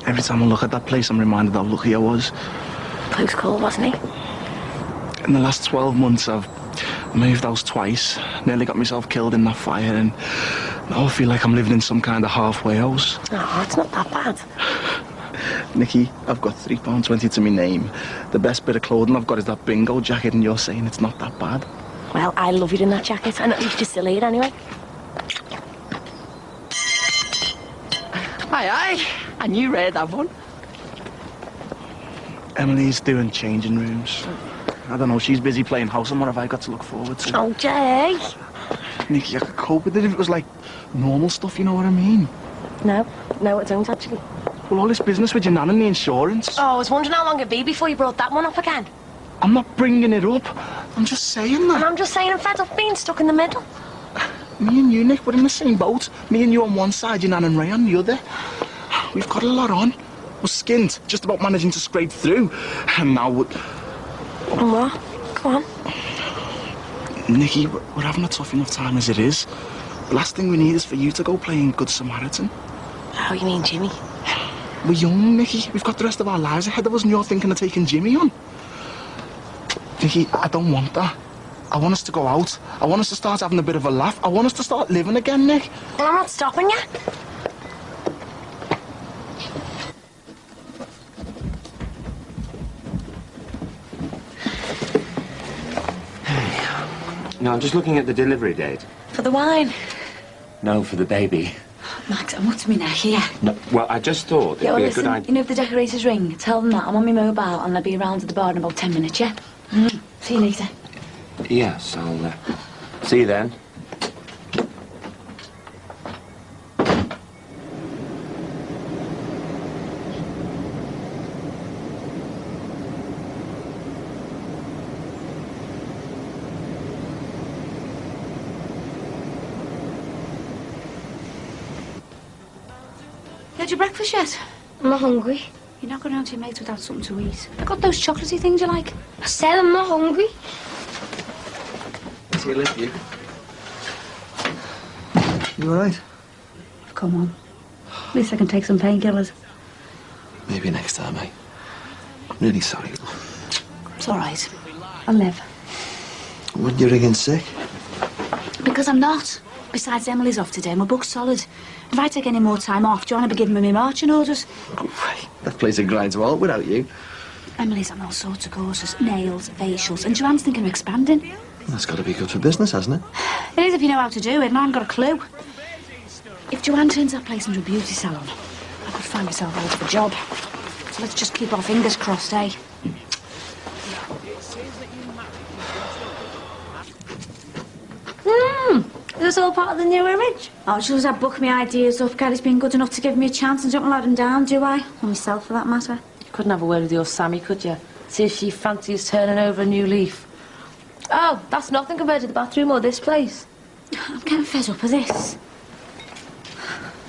Every time I look at that place, I'm reminded how lucky I was. Close call, wasn't he? In the last 12 months, I've moved house twice, nearly got myself killed in that fire, and now I feel like I'm living in some kind of halfway house. Oh, it's not that bad. Nikki, I've got £3.20 to my name. The best bit of clothing I've got is that bingo jacket, and you're saying it's not that bad. Well, I love you in that jacket, and at least you're still here anyway. Aye, I knew Red had one. Emily's doing changing rooms. I don't know, she's busy playing house, and what have I got to look forward to? Oh, Jay. Nikki, I could cope with it if it was like normal stuff, you know what I mean? No, I don't actually. Well, all this business with your nan and the insurance. Oh, I was wondering how long it'd be before you brought that one up again. I'm not bringing it up. I'm just saying that. And I'm just saying I'm fed up being stuck in the middle. Me and you, Nick, we're in the same boat. Me and you on one side, your nan and Ray on the other. We've got a lot on. We're skinned, just about managing to scrape through. And now we're... And what? Go on. Nikki, we're having a tough enough time as it is. The last thing we need is for you to go playing Good Samaritan. Oh, you mean Jimmy? We're young, Nikki. We've got the rest of our lives ahead of us, and you're thinking of taking Jimmy on. Nikki, I don't want that. I want us to go out. I want us to start having a bit of a laugh. I want us to start living again, Nick. Well, I'm not stopping you. No, I'm just looking at the delivery date. For the wine? No, for the baby. Max, I'm up to my neck here. No, well, I just thought it'd be a good idea. You know, if the decorators ring, tell them that I'm on my mobile and I'll be around at the bar in about 10 minutes, yeah? See you later. Yes, I'll see you then. You had your breakfast yet? I'm not hungry. You're not going round to your mates without something to eat. I got those chocolatey things you like. I said I'm not hungry. See you later, you. You all right? Come on. At least I can take some painkillers. Maybe next time, eh? I'm really sorry. It's all right. I'll live. When you're again sick? Because I'm not. Besides, Emily's off today and we're booked solid. If I take any more time off, do you want to be giving me my marching orders? Oh, right. That place would grind to halt without you. Emily's on all sorts of courses. Nails, facials, and Joanne's thinking of expanding. That's got to be good for business, hasn't it? It is if you know how to do it, and I haven't got a clue. If Joanne turns that place into a beauty salon, I could find myself out of a job. So let's just keep our fingers crossed, eh? Is this all part of the new image? Oh, just I book my ideas up. Kelly's been good enough to give me a chance and don't let him down, do I? Or myself, for that matter. You couldn't have a word with your Sammy, could you? See if she fancies turning over a new leaf. Oh, that's nothing compared to the bathroom or this place. I'm getting fed up of this.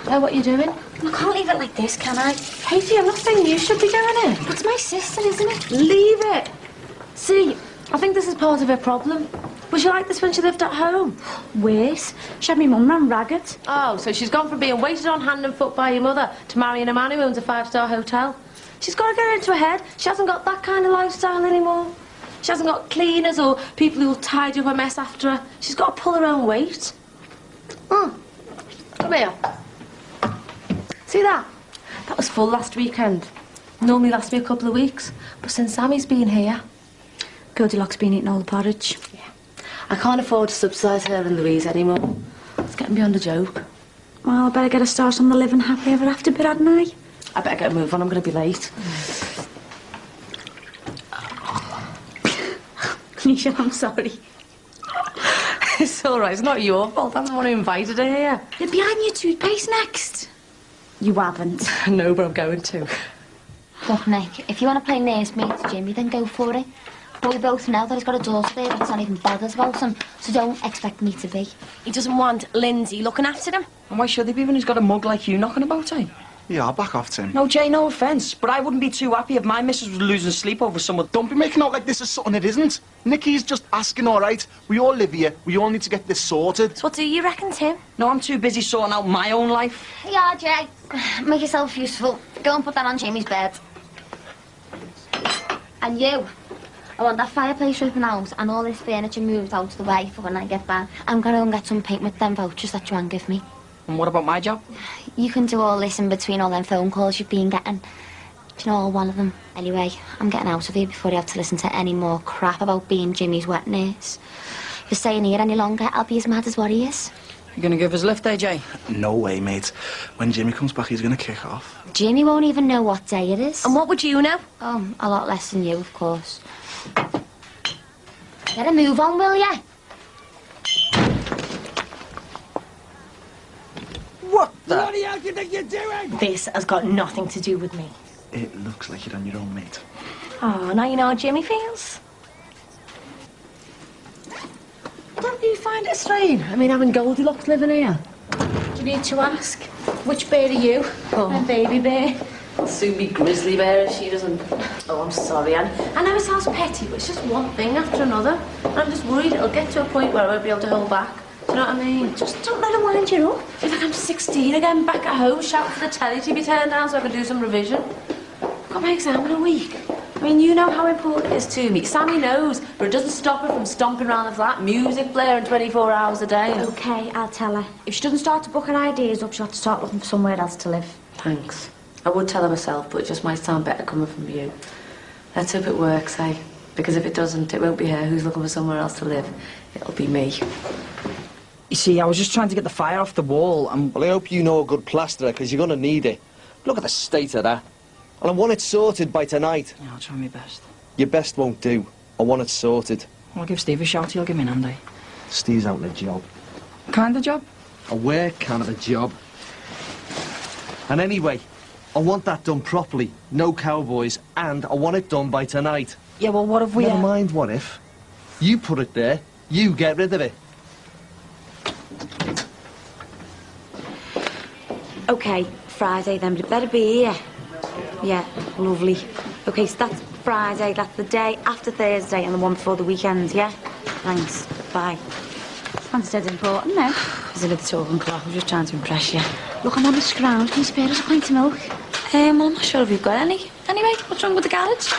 Oh, what are you doing? I can't leave it like this, can I? Katie, I'm not saying you should be doing it. That's my sister, isn't it? Leave it. See, I think this is part of her problem. Was she like this when she lived at home? Worse. She had me mum ran ragged. Oh, so she's gone from being waited on hand and foot by your mother to marrying a man who owns a 5-star hotel. She's got to get it into her head. She hasn't got that kind of lifestyle anymore. She hasn't got cleaners or people who'll tidy up a mess after her. She's got to pull her own weight. Come here. See that? That was full last weekend. Normally lasts me a couple of weeks. But since Sammy's been here... Goldilocks been eating all the porridge. Yeah. I can't afford to subsidise her and Louise anymore. It's getting beyond a joke. Well, I better get a start on the living happily ever after bit, hadn't I? I better get a move on, I'm going to be late. Nisha, I'm sorry. It's all right, it's not your fault. I'm the one who invited her here. You're behind your toothpaste next. You haven't. No, but I'm going to. Look, Nick, if you want to play nursemaid to Jimmy, then go for it. But we both know that he's got a daughter there that's not even bothered about him, so don't expect me to be. He doesn't want Lindsay looking after him. And why should he be when he's got a mug like you knocking about, eh? Yeah, I'll back off, Tim. No, Jay, no offence, but I wouldn't be too happy if my missus was losing sleep over someone. Don't be making out like this is something it isn't. Nikki's just asking, all right? We all live here. We all need to get this sorted. So what do you reckon, Tim? No, I'm too busy sorting out my own life. Yeah, Jay. Make yourself useful. Go and put that on Jamie's bed. And you, I want that fireplace ripping out and all this furniture moved out of the way for when I get back. I'm going to go and get some paint with them vouchers that Joanne gave me. And what about my job? You can do all this in between all them phone calls you've been getting. Do you know, all one of them? Anyway, I'm getting out of here before you have to listen to any more crap about being Jimmy's wet nurse. If you're staying here any longer, I'll be as mad as what he is. You gonna give us a lift, AJ? No way, mate. When Jimmy comes back, he's gonna kick off. Jimmy won't even know what day it is. And what would you know? Oh, a lot less than you, of course. Get a move on, will ya? What the? Bloody hell do you think you're doing? This has got nothing to do with me. It looks like you're on your own, mate. Oh, now you know how Jimmy feels. Don't you find it strange? I mean, having Goldilocks living here? Do you need to ask? Which bear are you? Oh. My baby bear. I'll soon be grizzly bear if she doesn't... Oh, I'm sorry, Anne. I know it sounds petty, but it's just one thing after another. And I'm just worried it'll get to a point where I won't be able to hold back. Do you know what I mean? Just don't let her wind you up. It's like I'm 16 again, back at home, shouting for the telly to be turned down so I can do some revision. I've got my exam in a week. I mean, you know how important it is to me. Sammy knows, but it doesn't stop her from stomping around the flat, music blaring 24 hours a day. Okay, I'll tell her. If she doesn't start to book her ideas up, she'll have to start looking for somewhere else to live. Thanks. I would tell her myself, but it just might sound better coming from you. Let's hope it works, eh? Because if it doesn't, it won't be her who's looking for somewhere else to live. It'll be me. You see, I was just trying to get the fire off the wall and... Well, I hope you know a good plasterer, because you're going to need it. Look at the state of that. And I want it sorted by tonight. Yeah, I'll try my best. Your best won't do. I want it sorted. I'll give Steve a shout, he'll give me an hand, eh? Steve's out in a job. Kind of job? A work kind of a job. And anyway, I want that done properly. No cowboys. And I want it done by tonight. Yeah, well, what if we... Never mind what if. You put it there. You get rid of it. Okay, Friday then, but it better be here. Yeah, lovely. Okay, so that's Friday, that's the day after Thursday and the one before the weekend, yeah? Thanks, bye. Sounds dead important now. Is it a talking clock? I'm just trying to impress you. Look, I'm on the scrounge. Can you spare us a pint of milk? Well, I'm not sure if you've got any. Anyway, what's wrong with the garage?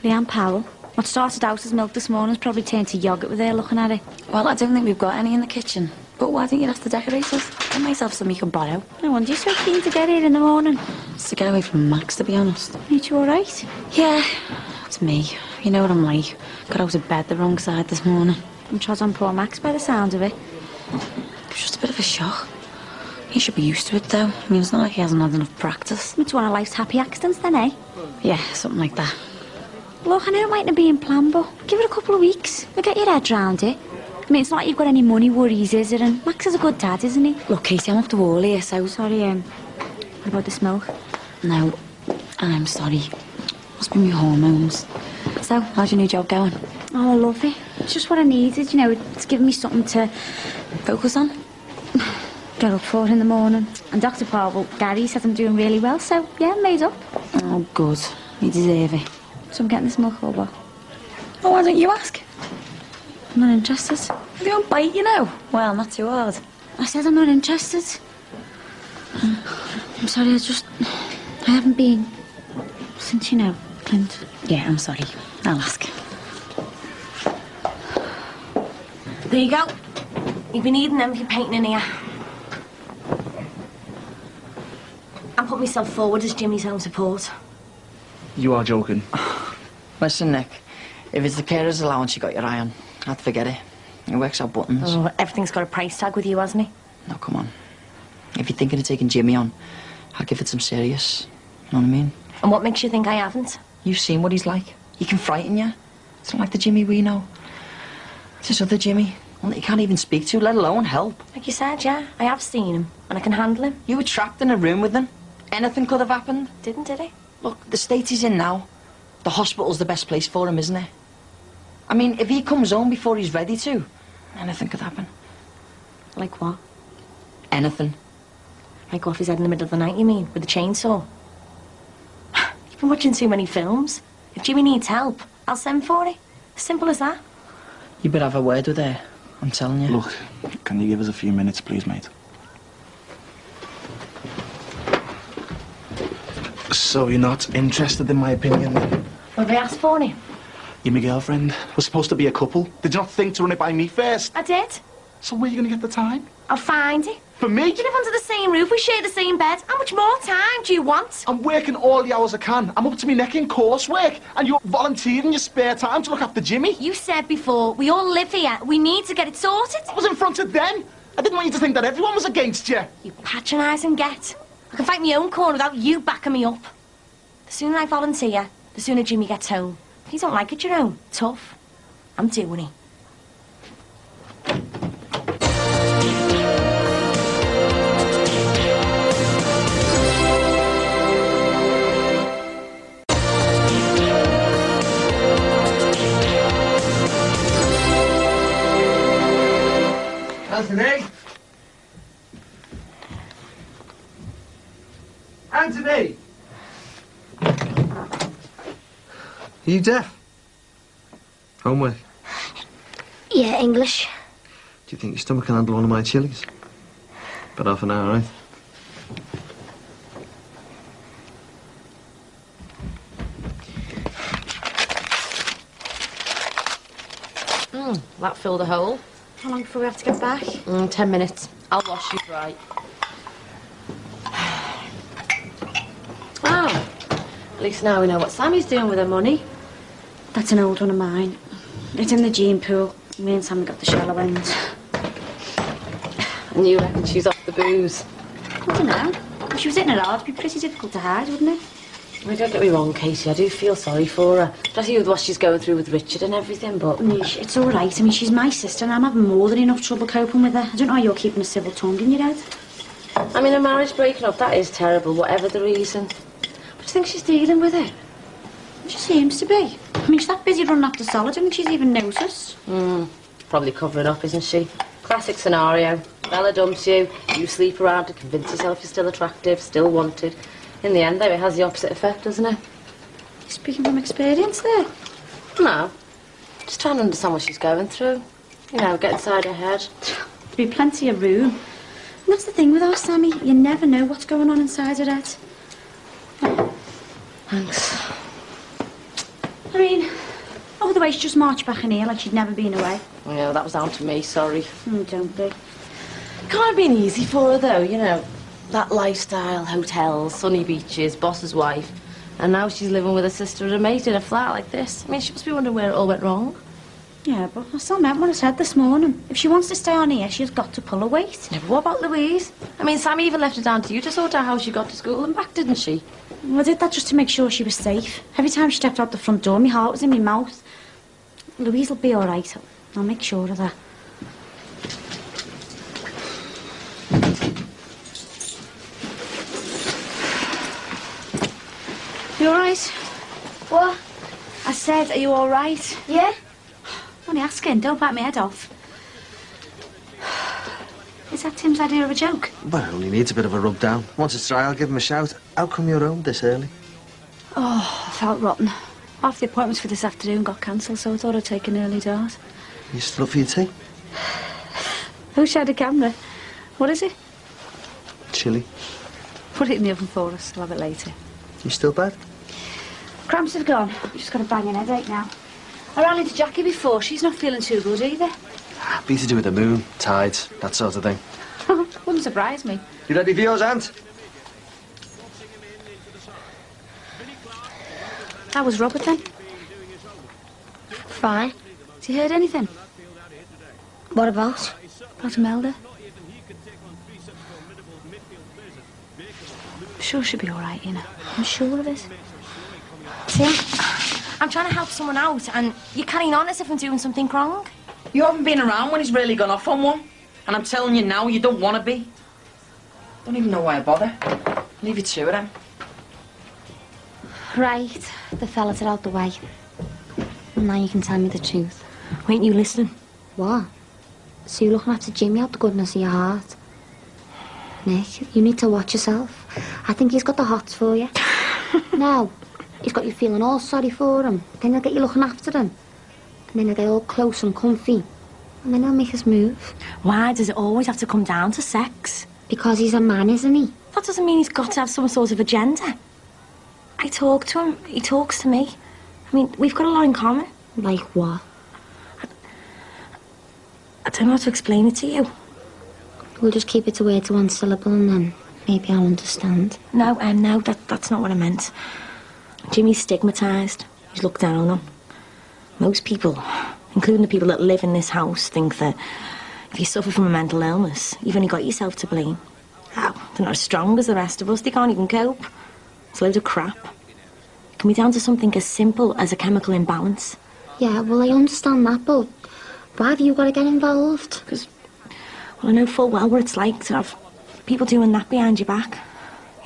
Leanne Powell. What started out as milk this morning's probably turned to yoghurt with her looking at it. Well, I don't think we've got any in the kitchen. But why don't you ask the decorators? Get myself some you can borrow. No wonder you're so keen to get here in the morning. It's to get away from Max, to be honest. Ain't you all right? Yeah, it's me. You know what I'm like. Got out of bed the wrong side this morning. I'm trod on poor Max by the sound of it. It was just a bit of a shock. He should be used to it, though. I mean, it's not like he hasn't had enough practice. It's one of life's happy accidents, then, eh? Yeah, something like that. Look, I know it mightn't be in plan, but give it a couple of weeks. You'll get your head round it. I mean, it's not like you've got any money worries, is it? And Max is a good dad, isn't he? Look, Katie, I'm up the wall here, so... Sorry, what about this milk? No, I'm sorry. Must be my hormones. So, how's your new job going? Oh, I love it. It's just what I needed, you know. It's given me something to... Focus on? Get up for in the morning. And Dr. Paul, Gary says I'm doing really well, so, yeah, I'm made up. Oh, good. You deserve it. So I'm getting this milk over. Oh, why don't you ask? I'm not interested. They don't bite, you know. Well, not too hard. I said I'm not interested. I'm sorry, I haven't been since, you know, Clint. Yeah, I'm sorry. I'll ask. There you go. You've been needing them for painting in here. I put myself forward as Jimmy's home support. You are joking. Listen, Nick, if it's the carer's allowance you got your eye on, I'd forget it. It works out buttons. Oh, everything's got a price tag with you, hasn't he? No, come on. If you're thinking of taking Jimmy on, I'll give it some serious. You know what I mean? And what makes you think I haven't? You've seen what he's like. He can frighten you. It's not like the Jimmy we know. It's this other Jimmy, one that you can't even speak to, let alone help. Like you said, yeah, I have seen him, and I can handle him. You were trapped in a room with him. Anything could have happened. Did he? Look, the state he's in now, the hospital's the best place for him, isn't it? I mean, if he comes home before he's ready to, anything could happen. Like what? Anything. Like off his head in the middle of the night, you mean? With a chainsaw? You've been watching too many films. If Jimmy needs help, I'll send for it. Simple as that. You better have a word with her, I'm telling you. Look, can you give us a few minutes, please, mate? So you're not interested in my opinion, then? What have I asked for him? You're my girlfriend. We're supposed to be a couple. Did you not think to run it by me first? I did. So where are you going to get the time? I'll find it. For me? We live under the same roof, we share the same bed. How much more time do you want? I'm working all the hours I can. I'm up to my neck in coursework. And you're volunteering your spare time to look after Jimmy. You said before, we all live here. We need to get it sorted. I was in front of them. I didn't want you to think that everyone was against you. You patronising get. I can fight my own corner without you backing me up. The sooner I volunteer, the sooner Jimmy gets home. If you don't like it, Jerome, tough. I'm doing it. Anthony? Anthony? Are you deaf? Homework? Yeah, English. Do you think your stomach can handle one of my chilies? About half an hour, right? That filled a hole. How long before we have to get back? 10 minutes. I'll wash you dry. Oh, at least now we know what Sammy's doing with her money. That's an old one of mine. It's in the gene pool. Me and Sammy got the shallow end. And you reckon she's off the booze? I don't know. If she was hitting it hard, it'd be pretty difficult to hide, wouldn't it? I mean, don't get me wrong, Katie, I do feel sorry for her. Especially with what she's going through with Richard and everything, but... Nish, it's all right. I mean, she's my sister and I'm having more than enough trouble coping with her. I don't know how you're keeping a civil tongue in your head. I mean, a marriage breaking up, that is terrible, whatever the reason. But do you think she's dealing with it? She seems to be. I mean, she's that busy running after Sol, I don't think she's even noticed. Probably covering up, isn't she? Classic scenario. Bella dumps you, you sleep around to convince yourself you're still attractive, still wanted. In the end, though, it has the opposite effect, doesn't it? Speaking from experience there. No. Just trying to understand what she's going through. You know, get inside her head. There'd be plenty of room. And that's the thing with our Sammy. You never know what's going on inside her head. Thanks. I mean, over the way she just marched back in here like she'd never been away. Yeah, that was down to me, sorry. Don't be. Can't have been easy for her, though, you know. That lifestyle, hotels, sunny beaches, boss's wife. And now she's living with her sister and a mate in a flat like this. I mean, she must be wondering where it all went wrong. Yeah, but I still meant what I said this morning. If she wants to stay on here, she's got to pull her weight. Yeah, but what about Louise? I mean, Sammy even left it down to you to sort out how she got to school and back, didn't she? Well, I did that just to make sure she was safe. Every time she stepped out the front door, my heart was in my mouth. Louise will be all right. I'll make sure of that. You all right? What? I said, are you all right? Yeah? Only asking, don't bite my head off. Is that Tim's idea of a joke? Well, he needs a bit of a rub down. Once it's dry, I'll give him a shout. How come you're home this early? Oh, I felt rotten. Half the appointments for this afternoon got cancelled, so I thought I'd take an early dart. You still up for your tea? Who shared a camera? What is it? Chilli. Put it in the oven for us. I'll have it later. You still bad? Cramps have gone. I've just got a banging headache now. I ran into Jacqui before. She's not feeling too good either. Be to do with the moon, tides, that sort of thing. Wouldn't surprise me. You ready for yours, Ant? How was Robert then? Fine. Has he heard anything? What about? About Imelda? I'm sure she'll be all right, you know. I'm sure of it. Tim? I'm trying to help someone out, and you're carrying on as if I'm doing something wrong. You haven't been around when he's really gone off on one. And I'm telling you now, you don't want to be. Don't even know why I bother. Leave it to it, Em. Right, the fellas are out the way. Now you can tell me the truth. Why ain't you listening? What? So you're looking after Jimmy out the goodness of your heart? Nick, you need to watch yourself. I think he's got the hots for you. No, he's got you feeling all sorry for him. Then he'll get you looking after him. And then he'll get all close and comfy. And then he'll make his move. Why does it always have to come down to sex? Because he's a man, isn't he? That doesn't mean he's got to have some sort of agenda. I talk to him, he talks to me. I mean, we've got a lot in common. Like what? I don't know how to explain it to you. We'll just keep it to word to one syllable and then maybe I'll understand. No, that's not what I meant. Jimmy's stigmatised. He's looked down on. Most people, including the people that live in this house, think that if you suffer from a mental illness, you've only got yourself to blame. Oh, they're not as strong as the rest of us. They can't even cope. It's a load of crap. It can be down to something as simple as a chemical imbalance. Yeah, well, I understand that, but why have you got to get involved? Because, well, I know full well what it's like to have people doing that behind your back.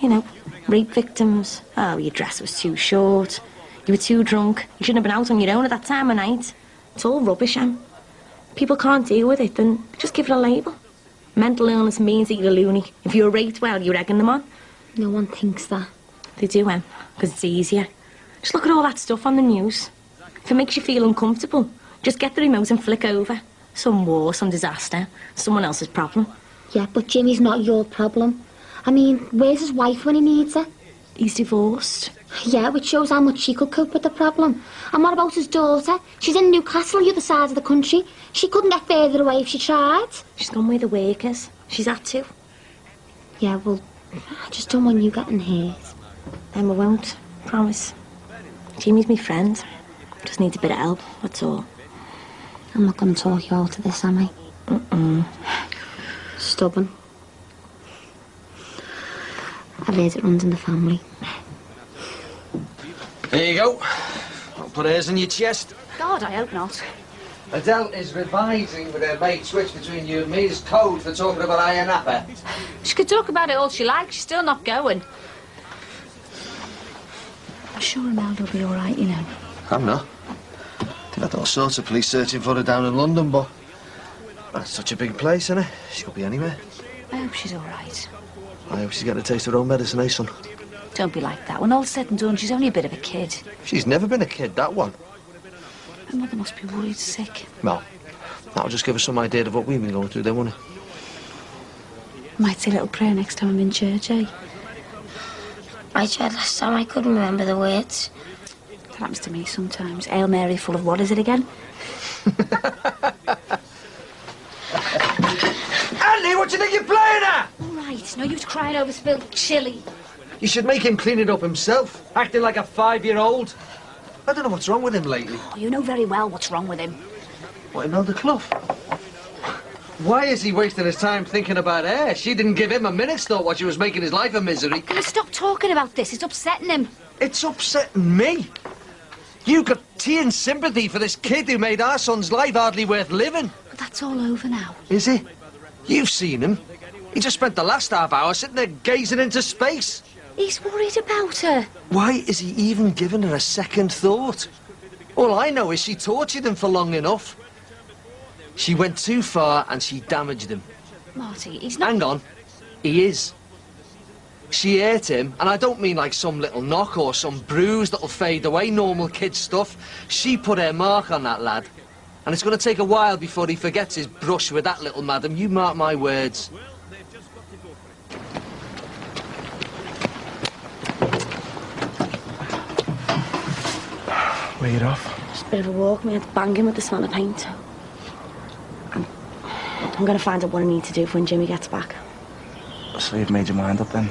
You know, rape victims. Oh, your dress was too short. You were too drunk. You shouldn't have been out on your own at that time of night. It's all rubbish, Em. People can't deal with it, then just give it a label. Mental illness means that you're a loony. If you're raped, well, you're egging them on. No one thinks that. They do, Em, because it's easier. Just look at all that stuff on the news. If it makes you feel uncomfortable, just get the remote and flick over. Some war, some disaster, someone else's problem. Yeah, but Jimmy's not your problem. I mean, where's his wife when he needs her? He's divorced. Yeah, which shows how much she could cope with the problem. And what about his daughter? She's in Newcastle, the other side of the country. She couldn't get further away if she tried. She's gone where the work is. She's had to. Yeah, well, I just don't want you getting hurt. Emma won't, promise. Jimmy's my friend. Just needs a bit of help, that's all. I'm not going to talk you out of this, am I? Mm-mm. Stubborn. I've heard it runs in the family. There you go. I'll put hers in your chest. God, I hope not. Adele is revising with her mate switch between you and me as code for talking about Iron Apple. She could talk about it all she likes, she's still not going. I'm sure Imelda will be all right, you know. I'm not. They've had all sorts of police searching for her down in London, but that's such a big place, isn't it? She could be anywhere. I hope she's all right. I hope she's getting a taste of her own medicine, eh, son? Don't be like that. When all's said and done, she's only a bit of a kid. She's never been a kid, that one. Her mother must be worried sick. Well, that'll just give us some idea of what we've been going through then, won't it? Might say a little prayer next time I'm in church, eh? I tried last time, I couldn't remember the words. That happens to me sometimes. Hail Mary full of what is it again? Andy, what do you think you're playing at? All right, no use crying over spilled chili. You should make him clean it up himself, acting like a 5-year-old. I don't know what's wrong with him lately. Oh, you know very well what's wrong with him. What, Imelda Clough? Why is he wasting his time thinking about her? She didn't give him a minute's thought while she was making his life a misery. Can we stop talking about this? It's upsetting him. It's upsetting me. You got tea and sympathy for this kid who made our son's life hardly worth living. But that's all over now. Is he? You've seen him. He just spent the last half hour sitting there gazing into space. He's worried about her. Why is he even giving her a second thought? All I know is she tortured him for long enough. She went too far and she damaged him. Marty, he's not... Hang on. He is. She hurt him, and I don't mean like some little knock or some bruise that'll fade away, normal kid stuff. She put her mark on that lad. And it's going to take a while before he forgets his brush with that little madam. You mark my words. Where you off? Just a bit of a walk, me head banging with the smell of paint. I'm going to find out what I need to do for when Jimmy gets back. So you've made your mind up then?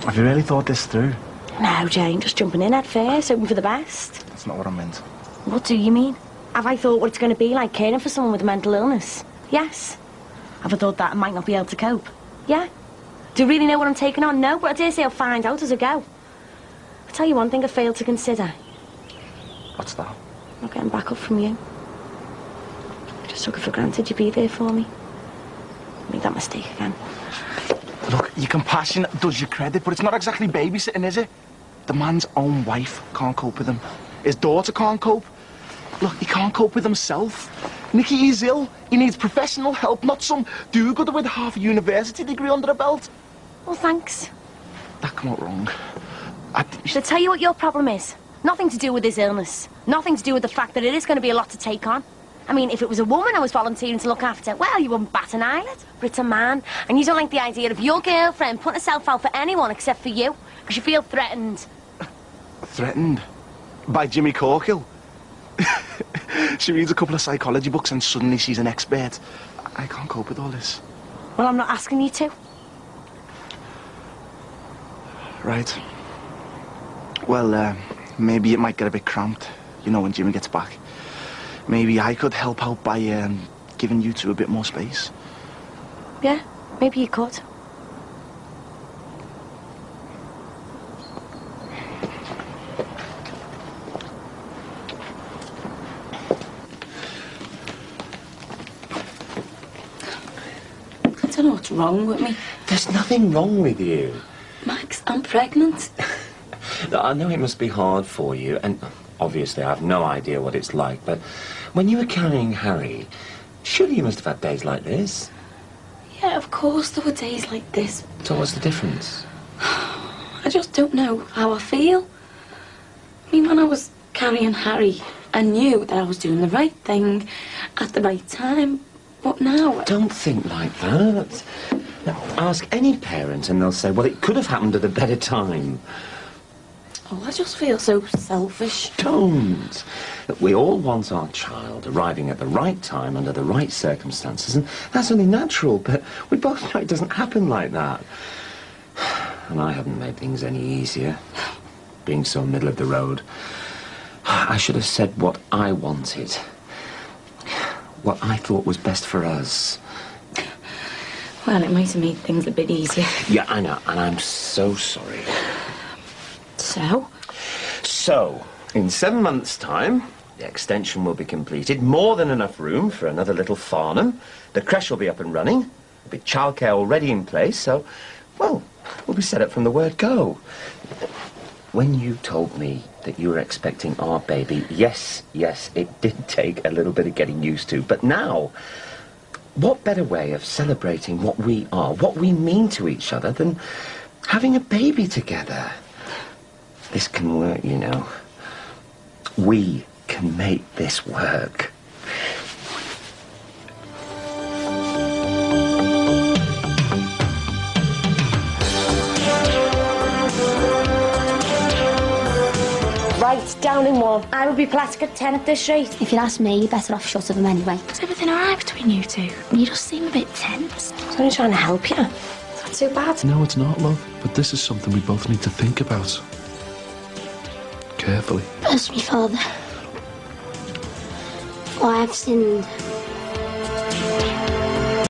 Have you really thought this through? No, Jane, just jumping in head first, hoping for the best. That's not what I meant. What do you mean? Have I thought what it's going to be like caring for someone with a mental illness? Yes. Have I thought that I might not be able to cope? Yeah. Do you really know what I'm taking on? No, but I dare say I'll find out as I go. I'll tell you one thing I failed to consider. What's that? Not getting back up from you. I just took it for granted you'd be there for me. I made that mistake again. Look, Look, your compassion does you credit, but it's not exactly babysitting, is it? The man's own wife can't cope with him. His daughter can't cope. Look, he can't cope with himself. Nikki is ill. He needs professional help, not some do-gooder with half a university degree under a belt. Well, thanks. That come out wrong. Should I tell you what your problem is? Nothing to do with his illness. Nothing to do with the fact that it is going to be a lot to take on. I mean, if it was a woman I was volunteering to look after, well, you wouldn't bat an eyelid. But it's a man, and you don't like the idea of your girlfriend putting herself out for anyone except for you, because you feel threatened. Threatened? By Jimmy Corkill? She reads a couple of psychology books and suddenly she's an expert. I can't cope with all this. Well, I'm not asking you to. Right. Well, maybe it might get a bit cramped, you know, when Jimmy gets back. Maybe I could help out by giving you two a bit more space. Yeah, maybe you could. I don't know what's wrong with me. There's nothing wrong with you. Max, I'm pregnant. I know it must be hard for you, and obviously I have no idea what it's like, but when you were carrying Harry, surely you must have had days like this. Yeah, of course there were days like this. So what's the difference? I just don't know how I feel. I mean, when I was carrying Harry, I knew that I was doing the right thing at the right time, but now... Don't think like that. Now, ask any parent and they'll say, well, it could have happened at a better time. Oh, I just feel so selfish. Don't. Look, we all want our child arriving at the right time under the right circumstances, and that's only natural, but we both know it doesn't happen like that. And I haven't made things any easier, being so middle of the road. I should have said what I wanted, what I thought was best for us. Well, it might have made things a bit easier. Yeah, I know, and I'm so sorry. So, in 7 months' time, the extension will be completed. More than enough room for another little Farnham. The creche will be up and running. There'll be childcare already in place, so, well, we'll be set up from the word go. When you told me that you were expecting our baby, yes, it did take a little bit of getting used to. But now, what better way of celebrating what we are, what we mean to each other, than having a baby together? This can work, you know. We can make this work. Right, down in one. I would be plastic at 10 at this rate. If you ask me, you're better off short of them anyway. Is everything all right between you two? You just seem a bit tense. I was only trying to help you. It's not too bad. No, it's not, love. But this is something we both need to think about. Carefully. Bless me, Father. For I have sinned